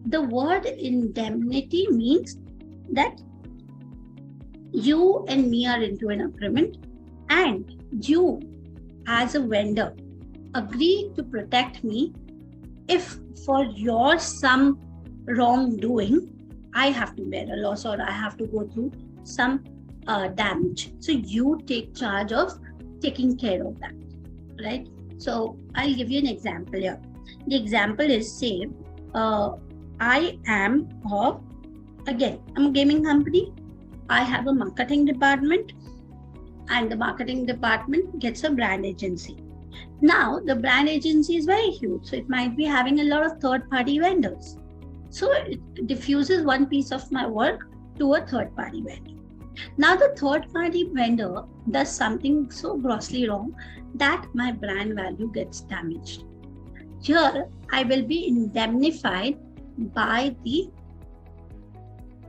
The word indemnity means that you and me are into an agreement, and you as a vendor agree to protect me if for your some wrongdoing I have to bear a loss or I have to go through some damage. So you take charge of taking care of that, right? So I'll give you an example here. The example is, say, I'm a gaming company. I have a marketing department, and the marketing department gets a brand agency. Now, the brand agency is very huge, so it might be having a lot of third-party vendors. So it diffuses one piece of my work to a third-party vendor. Now, the third-party vendor does something so grossly wrong that my brand value gets damaged. Here, I will be indemnified by the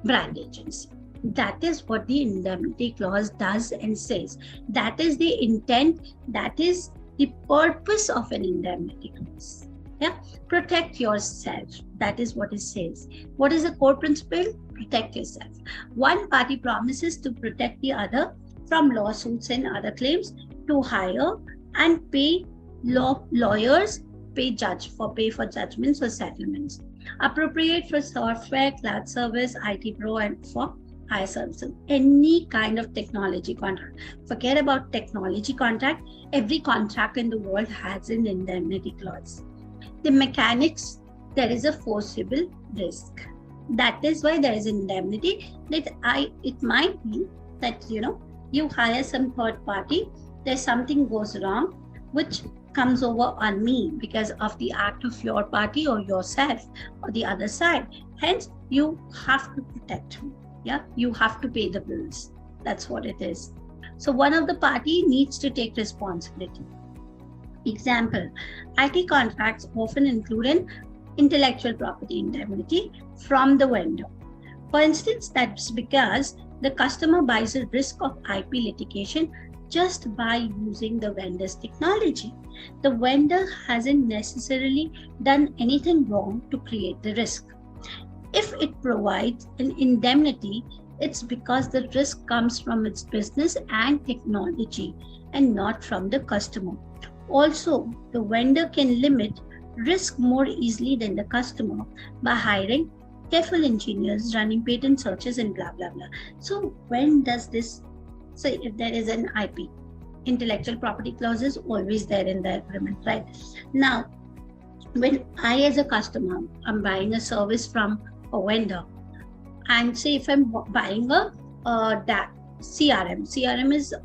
brand agency. That is what the indemnity clause does and says. That is the intent, that is the purpose of an indemnity clause. Yeah, protect yourself. That is what it says. What is the core principle? Protect yourself. One party promises to protect the other from lawsuits and other claims, to hire and pay lawyers, pay for judgments or settlements, appropriate for software, cloud service, IT pro, and for higher services. Any kind of technology contract. Forget about technology contract. Every contract in the world has an indemnity clause. The mechanics, there is a foreseeable risk. That is why there is indemnity. It might be that you hire some third party, there's something goes wrong, which comes over on me because of the act of your party or yourself or the other side. Hence, you have to protect me. Yeah, you have to pay the bills. That's what it is. So one of the party needs to take responsibility. Example, IT contracts often include an intellectual property indemnity from the vendor. For instance, that's because the customer buys a risk of IP litigation just by using the vendor's technology. The vendor hasn't necessarily done anything wrong to create the risk. If it provides an indemnity, it's because the risk comes from its business and technology and not from the customer. Also, the vendor can limit risk more easily than the customer by hiring careful engineers, running patent searches, and blah, blah, blah. So when does this, so if there is an IP, intellectual property clause is always there in the agreement, right? Now, when I as a customer, I'm buying a service from a vendor, and say if I'm buying a CRM is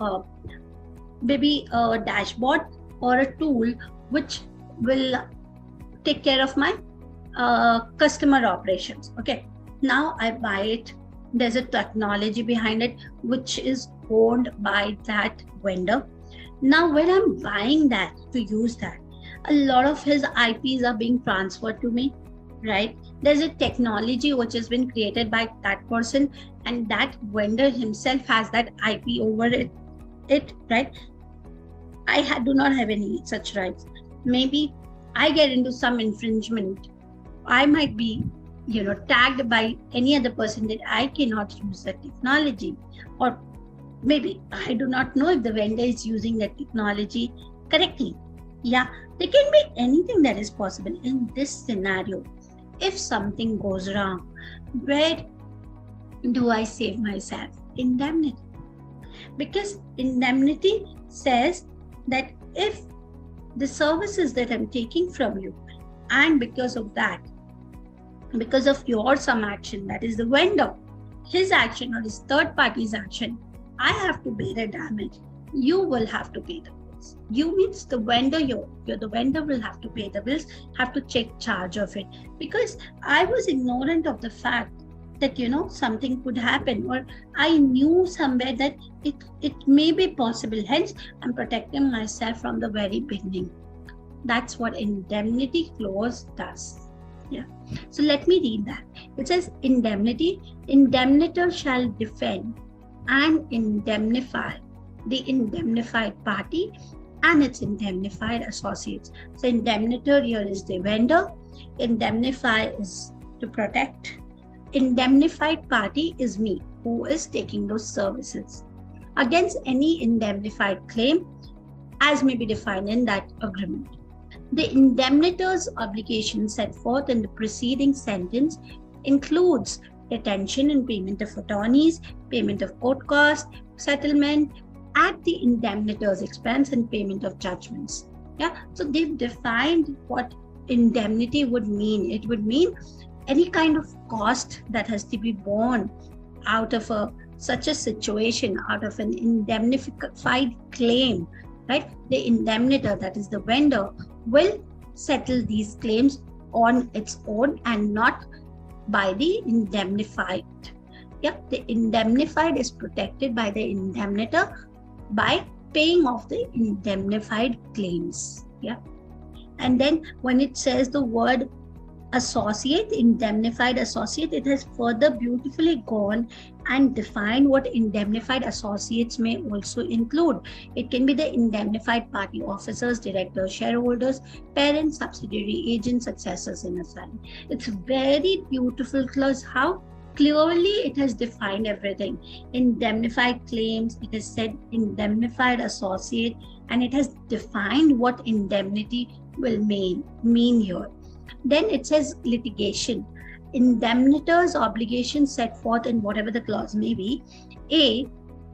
maybe a dashboard or a tool which will take care of my customer operations. Okay, now I buy it. There's a technology behind it which is owned by that vendor. Now when I'm buying that to use that, a lot of his IPs are being transferred to me, right? There's a technology which has been created by that person, and that vendor himself has that IP over it, right? I do not have any such rights. Maybe I get into some infringement. I might be, tagged by any other person that I cannot use that technology. Or maybe I do not know if the vendor is using that technology correctly. Yeah, there can be anything that is possible in this scenario. If something goes wrong, where do I save myself? Indemnity. Because indemnity says that if the services that I'm taking from you, and because of that, because of your some action, that is the vendor, his action or his third party's action, I have to bear the damage. You will have to pay the bills. You means the vendor, you're the vendor will have to pay the bills, have to take charge of it. Because I was ignorant of the fact that, something could happen, or I knew somewhere that it may be possible. Hence, I'm protecting myself from the very beginning. That's what indemnity clause does. Yeah. So let me read that. It says indemnity. Indemnitor shall defend and indemnify the indemnified party and its indemnified associates. So indemnitor here is the vendor, indemnify is to protect, indemnified party is me who is taking those services against any indemnified claim as may be defined in that agreement. The indemnitor's obligation set forth in the preceding sentence includes retention and payment of attorneys, payment of court costs, settlement at the indemnitor's expense, and payment of judgments. Yeah, so they've defined what indemnity would mean. It would mean any kind of cost that has to be borne out of such a situation, out of an indemnified claim, right? The indemnitor, that is the vendor, will settle these claims on its own and not by the indemnified. Yeah, the indemnified is protected by the indemnitor by paying off the indemnified claims. Yeah, and then when it says the word associate, indemnified associate, it has further beautifully gone and defined what indemnified associates may also include. It can be the indemnified party officers, directors, shareholders, parents, subsidiary agents, successors in a fund. It's very beautiful clause how clearly it has defined everything. Indemnified claims, it has said indemnified associate, and it has defined what indemnity will mean here. Then it says litigation. Indemnitor's obligations set forth in whatever the clause may be,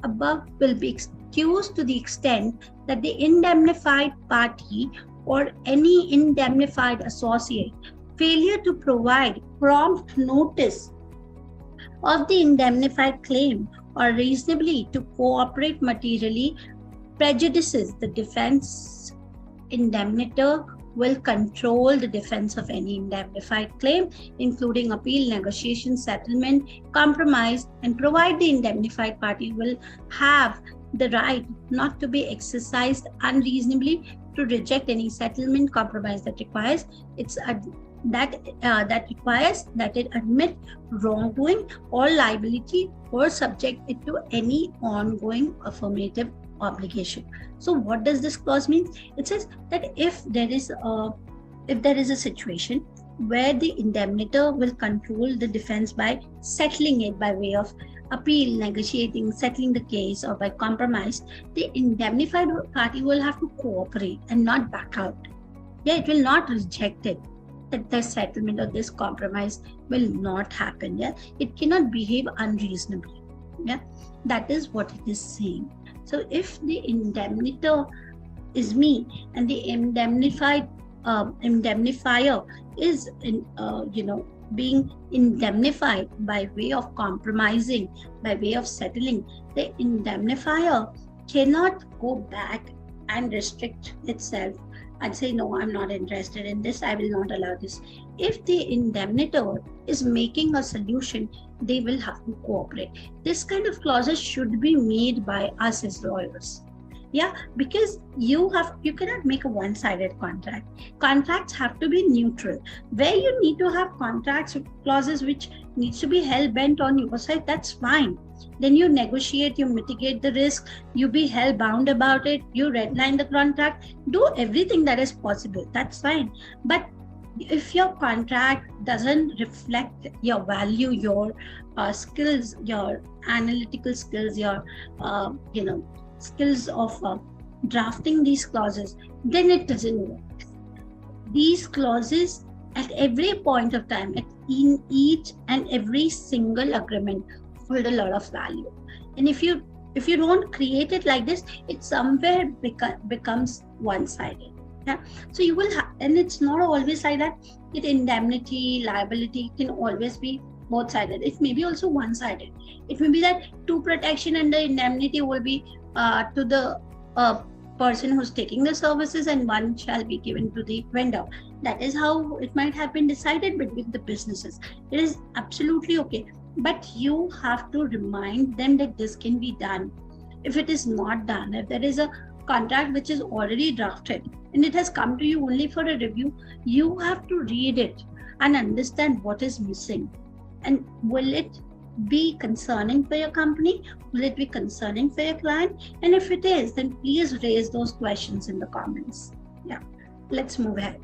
above will be excused to the extent that the indemnified party or any indemnified associate failure to provide prompt notice of the indemnified claim or reasonably to cooperate materially prejudices the defense. Indemnitor will control the defense of any indemnified claim, including appeal, negotiation, settlement, compromise, and provide the indemnified party will have the right not to be exercised unreasonably to reject any settlement, compromise that requires that it admit wrongdoing or liability or subject it to any ongoing affirmative obligation. So what does this clause mean? It says that if there is a situation where the indemnitor will control the defense by settling it by way of appeal, negotiating, settling the case, or by compromise, the indemnified party will have to cooperate and not back out. Yeah, it will not reject it. That the settlement or this compromise will not happen. Yeah, it cannot behave unreasonably. Yeah, that is what it is saying. So if the indemnitor is me and the indemnifier is being indemnified by way of compromising, by way of settling, the indemnifier cannot go back and restrict itself and say, no, I'm not interested in this, I will not allow this. If the indemnitor is making a solution, they will have to cooperate. This kind of clauses should be made by us as lawyers. Yeah, because you cannot make a one-sided contract. Contracts have to be neutral. Where you need to have contracts clauses which needs to be hell-bent on your side, that's fine. Then you negotiate, you mitigate the risk, you be hell-bound about it, you redline the contract, do everything that is possible, that's fine. But if your contract doesn't reflect your value, your skills, your analytical skills, your skills of drafting these clauses, then it doesn't work. These clauses at every point of time, in each and every single agreement, hold a lot of value. And if you don't create it like this, it somewhere becomes one-sided. Yeah, so you will have, and it's not always like that. Indemnity, liability can always be both-sided. It may be also one-sided. It may be that two protection and the indemnity will be to the person who's taking the services, and one shall be given to the vendor. That is how it might have been decided between the businesses. It is absolutely okay, but you have to remind them that this can be done. If it is not done, if there is a contract which is already drafted and it has come to you only for a review, you have to read it and understand what is missing, and will it be concerning for your company? Will it be concerning for your client? And if it is, then please raise those questions in the comments. Yeah, let's move ahead.